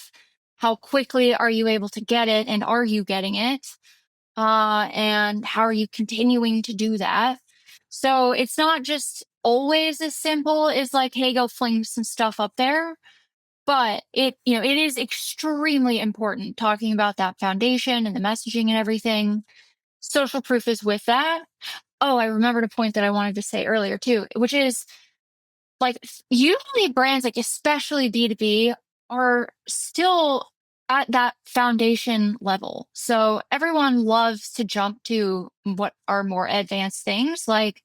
How quickly are you able to get it? And are you getting it? And how are you continuing to do that? So it's not just always as simple as like, hey, go fling some stuff up there. But it is extremely important talking about that foundation and the messaging and everything. Social proof is with that. Oh, I remembered a point that I wanted to say earlier too, which is like usually brands, like especially B2B, are still at that foundation level. So everyone loves to jump to what are more advanced things like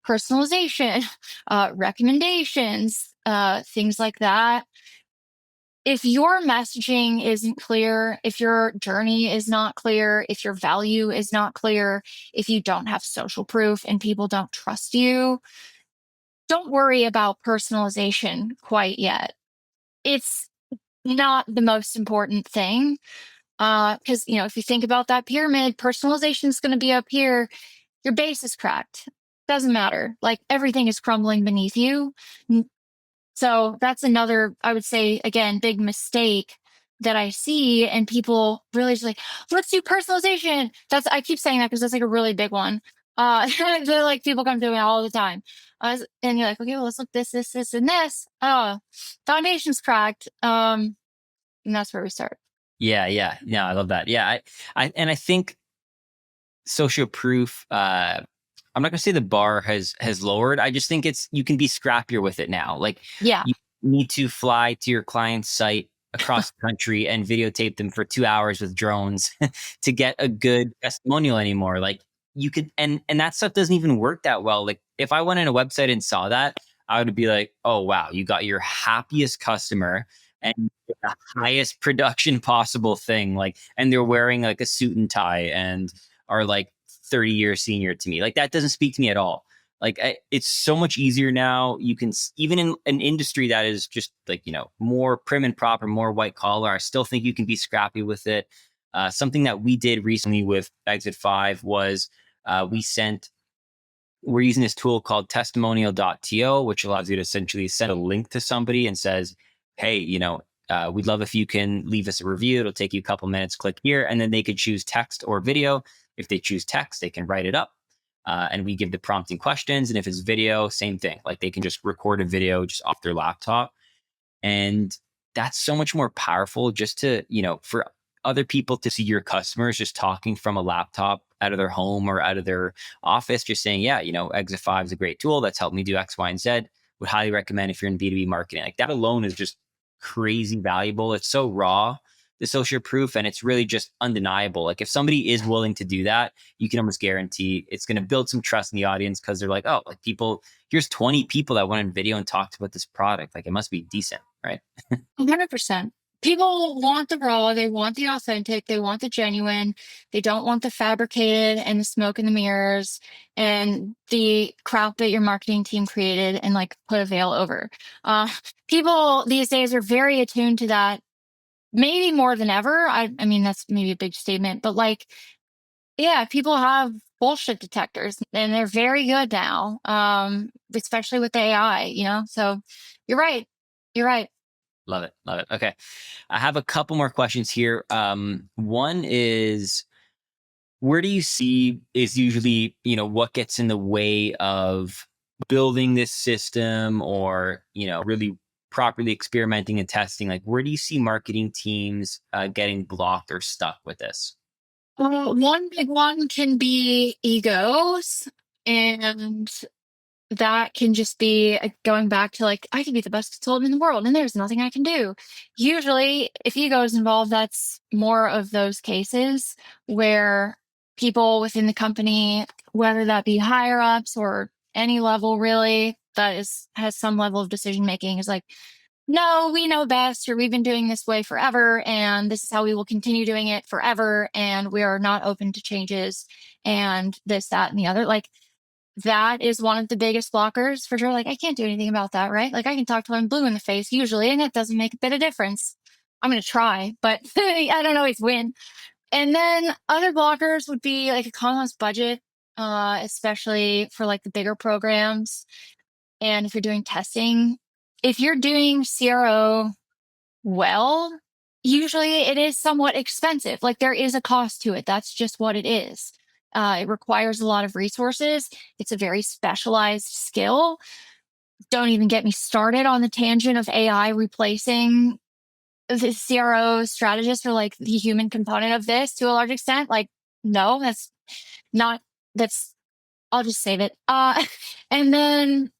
personalization, recommendations, things like that. If your messaging isn't clear, if your journey is not clear, if your value is not clear, if you don't have social proof and people don't trust you, don't worry about personalization quite yet. It's not the most important thing. Because, if you think about that pyramid, personalization is going to be up here. Your base is cracked. Doesn't matter. Like everything is crumbling beneath you. So that's another, I would say, again, big mistake that I see. And people really just like, let's do personalization. I keep saying that because that's like a really big one. They're like, people come to me all the time. And you're like, okay, well, let's look this, and this. Oh, foundation's cracked. And that's where we start. Yeah. I love that. Yeah. I think social proof, I'm not gonna say the bar has lowered. I just think you can be scrappier with it now. Like Yeah. you need to fly to your client's site across the country and videotape them for 2 hours with drones to get a good testimonial anymore. Like you could, and that stuff doesn't even work that well. Like if I went on a website and saw that, I would be like, oh wow, you got your happiest customer and the highest production possible thing. Like, and they're wearing like a suit and tie and are like 30 years senior to me. Like that doesn't speak to me at all. Like it's so much easier now. You can, even in an industry that is just like, more prim and proper, more white collar, I still think you can be scrappy with it. Something that we did recently with Exit 5 was we're using this tool called testimonial.to, which allows you to essentially send a link to somebody and says, hey, we'd love if you can leave us a review. It'll take you a couple minutes, click here, and then they could choose text or video. If they choose text, they can write it up. And we give the prompting questions. And if it's video, same thing. Like they can just record a video just off their laptop. And that's so much more powerful just to, for other people to see your customers just talking from a laptop out of their home or out of their office, just saying, yeah, Exit 5 is a great tool that's helped me do X, Y, and Z. Would highly recommend if you're in B2B marketing. Like that alone is just crazy valuable. It's so raw, the social proof, and it's really just undeniable. Like if somebody is willing to do that, you can almost guarantee it's going to build some trust in the audience because they're like, oh, like here's 20 people that went on video and talked about this product. Like it must be decent, right? 100%. People want the raw, they want the authentic, they want the genuine, they don't want the fabricated and the smoke and the mirrors and the crap that your marketing team created and like put a veil over. People these days are very attuned to that, maybe more than ever. I mean, that's maybe a big statement, but like, yeah, people have bullshit detectors and they're very good now, especially with AI, so you're right. You're right. Love it. Okay. I have a couple more questions here. One is, where do you see is usually, what gets in the way of building this system or, really properly experimenting and testing? Like, where do you see marketing teams getting blocked or stuck with this? One big one can be egos, and that can just be going back to like, I can be the best consultant in the world and there's nothing I can do. Usually, if ego is involved, that's more of those cases where people within the company, whether that be higher ups or any level really, has some level of decision making, is like, no, we know best, or we've been doing this way forever, and this is how we will continue doing it forever, and we are not open to changes, and this, that, and the other. Like, that is one of the biggest blockers for sure. Like, I can't do anything about that, right? Like, I can talk till I'm blue in the face usually, and it doesn't make a bit of difference. I'm going to try, but I don't always win. And then other blockers would be like a economist budget. especially for like the bigger programs. And if you're doing testing, if you're doing CRO well, usually it is somewhat expensive. Like there is a cost to it. That's just what it is. It requires a lot of resources. It's a very specialized skill. Don't even get me started on the tangent of AI replacing the CRO strategist or like the human component of this to a large extent. Like, no, that's not, that's, I'll just save it. And then,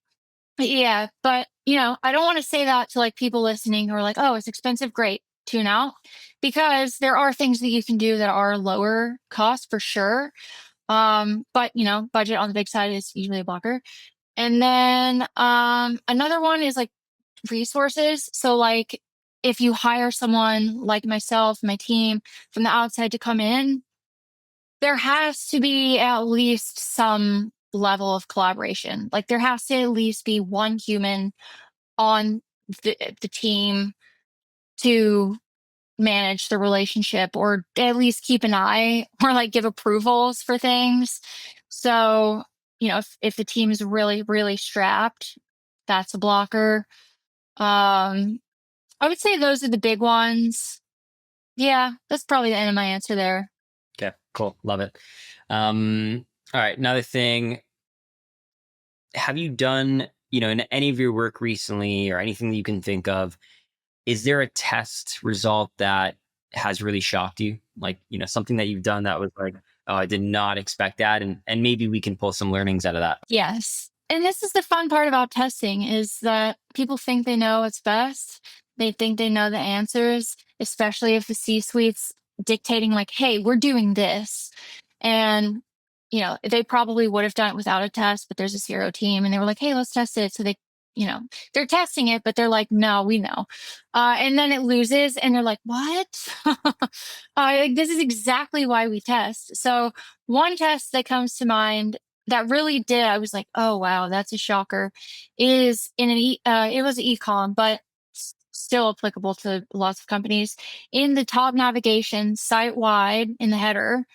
yeah, but I don't want to say that to like people listening who are like, oh, it's expensive. Great. Tune out, because there are things that you can do that are lower cost for sure. But budget on the big side is usually a blocker. And then, another one is like resources. So like if you hire someone like myself, my team from the outside to come in, there has to be at least some level of collaboration. Like there has to at least be one human on the team to manage the relationship, or at least keep an eye or like give approvals for things. So, if the team is really, really strapped, that's a blocker. I would say those are the big ones. Yeah, that's probably the end of my answer there. Okay, cool. Love it. All right. Another thing, have you done, in any of your work recently or anything that you can think of, is there a test result that has really shocked you? Like, something that you've done that was like, oh, I did not expect that. And maybe we can pull some learnings out of that. Yes. And this is the fun part about testing, is that people think they know what's best. They think they know the answers, especially if the C-suite's dictating like, hey, we're doing this. And, they probably would have done it without a test, but there's a CRO team and they were like, hey, let's test it. So they're testing it, but they're like, no, we know. And then it loses and they're like, what? Like, this is exactly why we test. So one test that comes to mind that really did, I was like, oh, wow, that's a shocker, is in it was an e-com, but still applicable to lots of companies. In the top navigation site-wide in the header,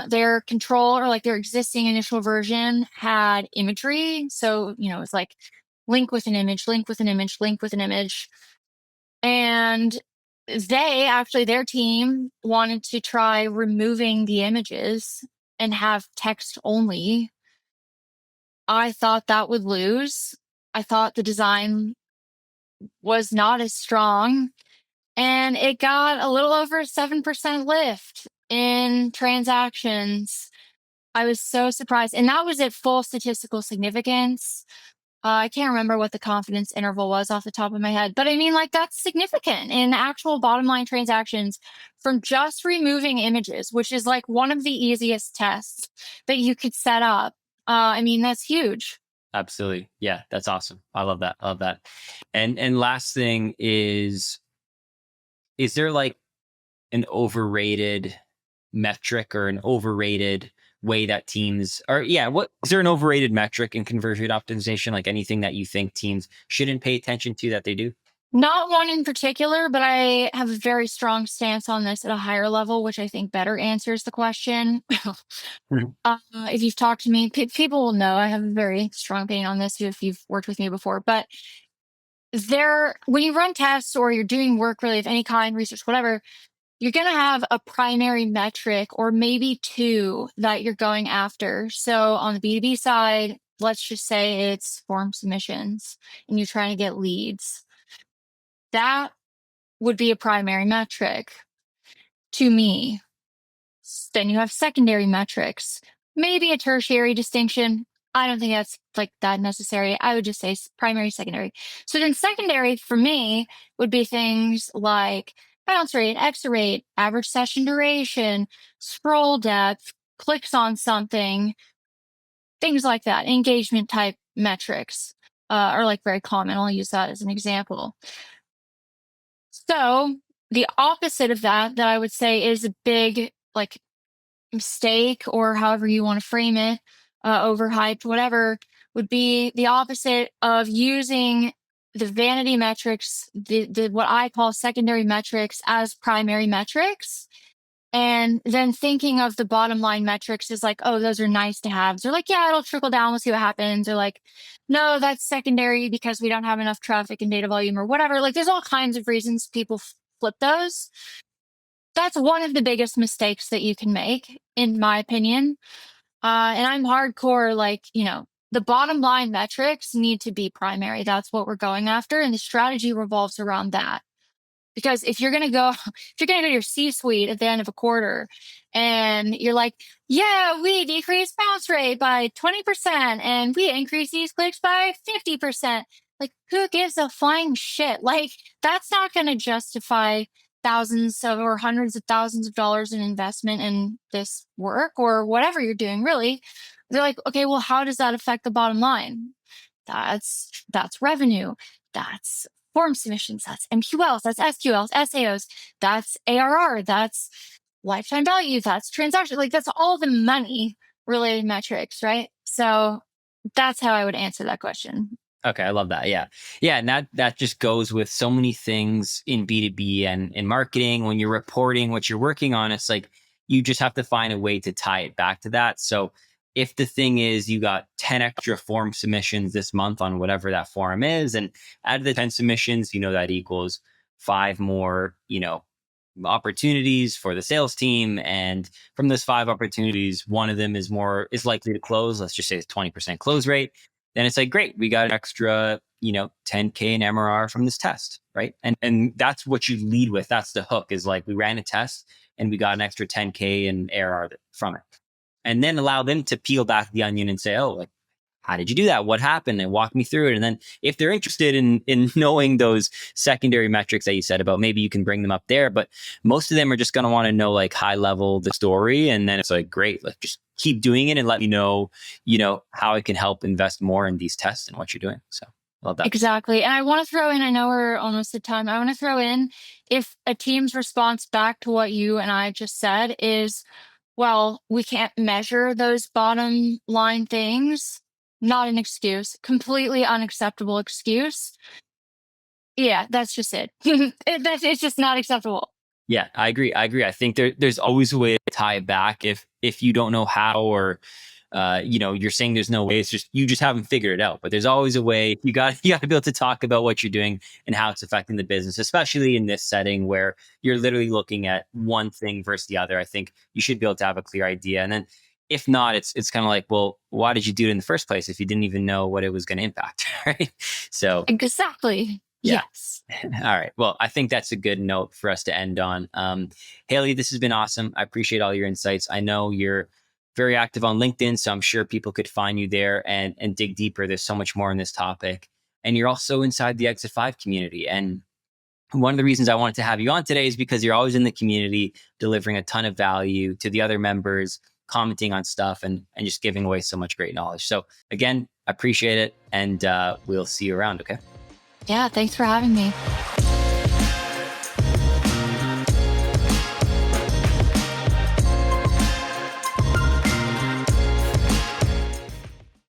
their control, or like their existing initial version, had imagery. So, it's like link with an image, link with an image, link with an image. And their team wanted to try removing the images and have text only. I thought that would lose. I thought the design was not as strong, and it got a little over 7% lift in transactions. I was so surprised. And that was at full statistical significance. I can't remember what the confidence interval was off the top of my head, but I mean, like, that's significant in actual bottom line transactions from just removing images, which is like one of the easiest tests that you could set up. I mean, that's huge. Absolutely. Yeah, that's awesome. I love that. I love that. And last thing is there like an overrated metric or an overrated way that teams what is there an overrated metric in conversion rate optimization? Like anything that you think teams shouldn't pay attention to that they do? Not one in particular, but I have a very strong stance on this at a higher level, which I think better answers the question. If you've talked to me, people will know I have a very strong opinion on this if you've worked with me before. But when you run tests or you're doing work really of any kind, research, whatever, you're going to have a primary metric or maybe two that you're going after. So on the B2B side, let's just say it's form submissions and you're trying to get leads. That would be a primary metric to me. Then you have secondary metrics, maybe a tertiary distinction. I don't think that's like that necessary. I would just say primary, secondary. So then secondary for me would be things like bounce rate, exit rate, average session duration, scroll depth, clicks on something, things like that. Engagement type metrics are like very common. I'll use that as an example. So the opposite of that I would say is a big like mistake, or however you want to frame it, overhyped, whatever, would be the opposite of using the vanity metrics, the what I call secondary metrics, as primary metrics. And then thinking of the bottom line metrics is like, oh, those are nice to have. They're like, yeah, it'll trickle down. We'll see what happens. Or like, no, that's secondary because we don't have enough traffic and data volume or whatever. Like, there's all kinds of reasons people flip those. That's one of the biggest mistakes that you can make, in my opinion. And I'm hardcore, like, the bottom line metrics need to be primary. That's what we're going after. And the strategy revolves around that. Because if you're gonna go to your C-suite at the end of a quarter and you're like, yeah, we decreased bounce rate by 20% and we increased these clicks by 50%. Like, who gives a flying shit? Like, that's not gonna justify thousands of or hundreds of thousands of dollars in investment in this work or whatever you're doing, really. They're like, okay, well, how does that affect the bottom line? That's revenue. That's form submissions. That's MQLs. That's SQLs, SAOs. That's ARR. That's lifetime value. That's transaction. Like, that's all the money related metrics, right? So that's how I would answer that question. Okay, I love that. Yeah. Yeah. And that just goes with so many things in B2B and in marketing. When you're reporting what you're working on, it's like you just have to find a way to tie it back to that. So if the thing is you got 10 extra form submissions this month on whatever that form is, and out of the 10 submissions, that equals 5 more, opportunities for the sales team. And from those 5 opportunities, one of them is likely to close. Let's just say it's 20% close rate. Then it's like, great, we got an extra, 10K in MRR from this test, right? And that's what you lead with. That's the hook, is like, we ran a test and we got an extra 10K in ARR from it. And then allow them to peel back the onion and say, oh, like, how did you do that? What happened? And walk me through it. And then if they're interested in knowing those secondary metrics that you said about, maybe you can bring them up there. But most of them are just going to want to know, like, high level, the story. And then it's like, great, let's just keep doing it and let me know, how I can help invest more in these tests and what you're doing. So love that. Exactly. And I want to throw in, I know we're almost at time. I want to throw in, if a team's response back to what you and I just said is, well, we can't measure those bottom line things, not an excuse, completely unacceptable excuse. Yeah, that's just it. It's just not acceptable. Yeah, I agree. I think there's always a way to tie it back if you don't know how, or you're saying there's no way. It's just you just haven't figured it out. But there's always a way. You got to be able to talk about what you're doing and how it's affecting the business, especially in this setting where you're literally looking at one thing versus the other. I think you should be able to have a clear idea. And then if not, it's kind of like, well, why did you do it in the first place if you didn't even know what it was going to impact, right? So exactly. Yeah. Yes. All right. Well, I think that's a good note for us to end on. Haley, this has been awesome. I appreciate all your insights. I know you're very active on LinkedIn, so I'm sure people could find you there and dig deeper. There's so much more in this topic. And you're also inside the Exit 5 community. And one of the reasons I wanted to have you on today is because you're always in the community, delivering a ton of value to the other members, commenting on stuff, and just giving away so much great knowledge. So again, I appreciate it. And we'll see you around. Okay. Yeah. Thanks for having me.